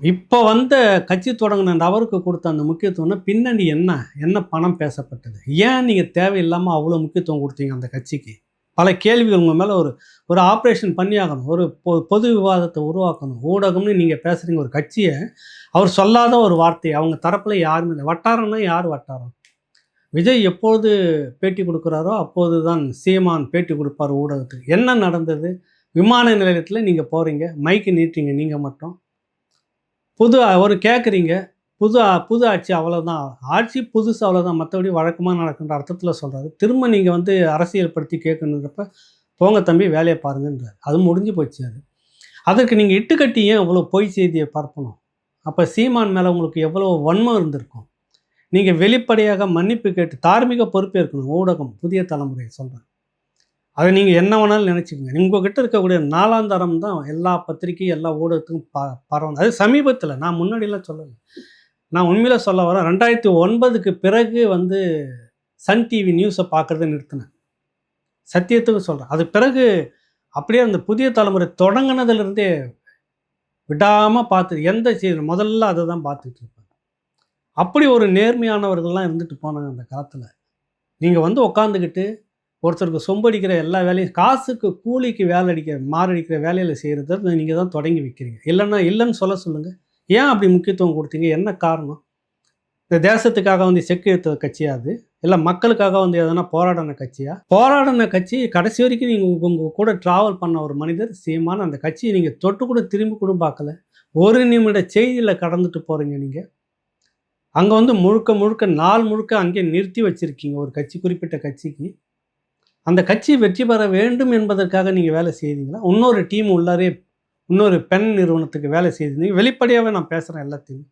இப்போ வந்த கட்சி தொடங்கின நபருக்கு கொடுத்த அந்த முக்கியத்துவம்னா பின்னணி என்ன என்ன பணம் பேசப்பட்டது, ஏன் நீங்கள் தேவையில்லாமல் அவ்வளோ முக்கியத்துவம் கொடுத்தீங்க அந்த கட்சிக்கு? பல கேள்விகள் உங்கள் மேலே ஒரு ஒரு ஆப்ரேஷன் பண்ணியாகணும், ஒரு பொது விவாதத்தை உருவாக்கணும். ஊடகம்னு நீங்கள் பேசுகிறீங்க ஒரு கட்சியை, அவர் சொல்லாத ஒரு வார்த்தை அவங்க தரப்பில் யாருமே இல்லை. வட்டாரம்னா யார் வட்டாரம்? விஜய் எப்போது பேட்டி கொடுக்குறாரோ அப்போது தான் சீமான் பேட்டி கொடுப்பார் ஊடகத்துக்கு. என்ன நடந்தது? விமான நிலையத்தில் நீங்கள் போகிறீங்க, மைக்கு நீட்டுறீங்க, நீங்கள் மட்டும் புது ஒரு கேட்குறீங்க, புது ஆட்சி அவ்வளோதான், ஆட்சி புதுசு அவ்வளோதான், மற்றபடி வழக்கமாக நடக்கின்ற அர்த்தத்தில் சொல்கிறாரு. திரும்ப நீங்கள் வந்து அரசியல் படுத்தி கேட்கணுன்றப்ப போங்க தம்பி வேலையை பாருங்கன்றார். அது முடிஞ்சு போச்சு. அதற்கு நீங்கள் இட்டுக்கட்டி ஏன் இவ்வளோ பொய் செய்தியை பரப்பணும்? அப்போ சீமான் மேலே உங்களுக்கு எவ்வளோ வன்மம் இருந்திருக்கும்? நீங்கள் வெளிப்படையாக மன்னிப்பு கேட்டு தார்மீக பொறுப்பேற்கணும். ஊடகம் புதிய தலைமுறையை சொல்கிறேன். அதை நீங்கள் என்ன வேணாலும் நினச்சிக்கோங்க. உங்கள்கிட்ட இருக்கக்கூடிய நாலாந்தரம் தான் எல்லா பத்திரிக்கையும் எல்லா ஊடகத்துக்கும் பரவணும். அது சமீபத்தில், நான் முன்னாடிலாம் சொல்லலை. நான் உண்மையில் சொல்ல வரேன், 2009க்கு பிறகு வந்து சன் டிவி நியூஸை பார்க்குறத நிறுத்தினேன். சத்தியத்துக்கு சொல்கிறேன். அது பிறகு அப்படியே அந்த புதிய தலைமுறை தொடங்கினதுலேருந்தே விடாமல் பார்த்து எந்த செய்தி முதல்ல அதை தான் பார்த்துட்டு இருப்பேன். அப்படி ஒரு நேர்மையானவர்கள்லாம் இருந்துட்டு போனாங்க அந்த காலத்தில். நீங்கள் வந்து உட்காந்துக்கிட்டு ஒருத்தருக்கு சொம்படிக்கிற எல்லா வேலையும், காசுக்கு கூலிக்கு வேலை அடிக்கிற மாரடிக்கிற வேலையில் செய்கிறத நீங்கள் தான் தொடங்கி வைக்கிறீங்க. இல்லைன்னு சொல்லுங்கள். ஏன் அப்படி முக்கியத்துவம் கொடுத்தீங்க? என்ன காரணம்? இந்த தேசத்துக்காக வந்து செக்கு எடுத்த கட்சியா அது? இல்லை மக்களுக்காக வந்து எதனா போராடின கட்சியா? போராடின கட்சி கடைசி வரைக்கும் நீங்கள் உங்கள் கூட ட்ராவல் பண்ண ஒரு மனிதர் சீமான். அந்த கட்சியை நீங்கள் தொட்டு கூட திரும்பி கூட பார்க்கல. ஒரு நிமிட செய்தியில் கடந்துட்டு போகிறீங்க. நீங்கள் அங்கே வந்து முழுக்க நாள் முழுக்க அங்கே நிறுத்தி வச்சுருக்கீங்க ஒரு கட்சி, குறிப்பிட்ட கட்சிக்கு. அந்த கட்சி வெற்றி பெற வேண்டும் என்பதற்காக நீங்கள் வேலை செய்தீங்களா? இன்னொரு டீம் உள்ளாரே இன்னொரு பெண் நிறுவனத்துக்கு வேலை செய்தீங்க. வெளிப்படையாகவே நான் பேசுகிறேன் எல்லாத்தையும்.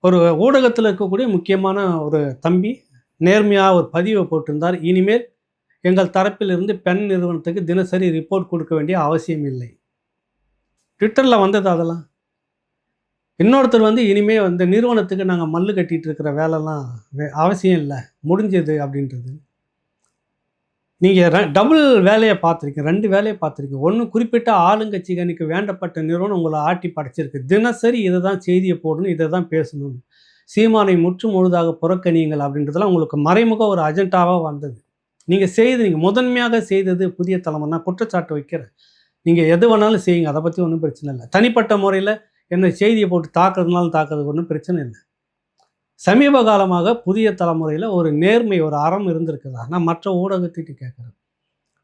ஒரு ஊடகத்தில் இருக்கக்கூடிய முக்கியமான ஒரு தம்பி நேர்மையாக ஒரு பதிவை போட்டிருந்தார். இனிமேல் எங்கள் தரப்பிலிருந்து பெண் நிறுவனத்துக்கு தினசரி ரிப்போர்ட் கொடுக்க வேண்டிய அவசியம் இல்லை. ட்விட்டரில் வந்தது அதெல்லாம். இன்னொருத்தர் வந்து இனிமேல் அந்த நிறுவனத்துக்கு நாங்கள் மல்லு கட்டிகிட்டு இருக்கிற வேலைலாம் அவசியம் இல்லை, முடிஞ்சது அப்படின்றது. நீங்கள் டபுள் வேலையை பார்த்துருக்கீங்க, 2 வேலையை பார்த்துருக்கீங்க. ஒன்று, குறிப்பிட்ட ஆளுங்கட்சிகளுக்கு வேண்டப்பட்ட நிறுவனம் உங்களை ஆட்டி படைச்சிருக்கு. தினசரி இதை தான் செய்தியை போடணும், இதை தான் பேசணும், சீமானை முற்று முழுதாக புறக்கணியுங்கள் அப்படின்றதெல்லாம் உங்களுக்கு மறைமுக ஒரு அஜெண்டாவாக வந்தது. நீங்கள் முதன்மையாக செய்தது புதிய தலைமுறை. நான் குற்றச்சாட்டு வைக்கிறேன். நீங்கள் எது வேணாலும் செய்யுங்க, அதை பற்றி ஒன்றும் பிரச்சனை இல்லை. தனிப்பட்ட முறையில் என்ன செய்தியை போட்டு தாக்குறதுனாலும் தாக்குறதுக்கு ஒன்றும் பிரச்சனை இல்லை. சமீப காலமாக புதிய தலைமுறையில் ஒரு நேர்மை, ஒரு அறம் இருந்திருக்குதா? நான் மற்ற ஊடகத்திட்டு கேட்குறேன்.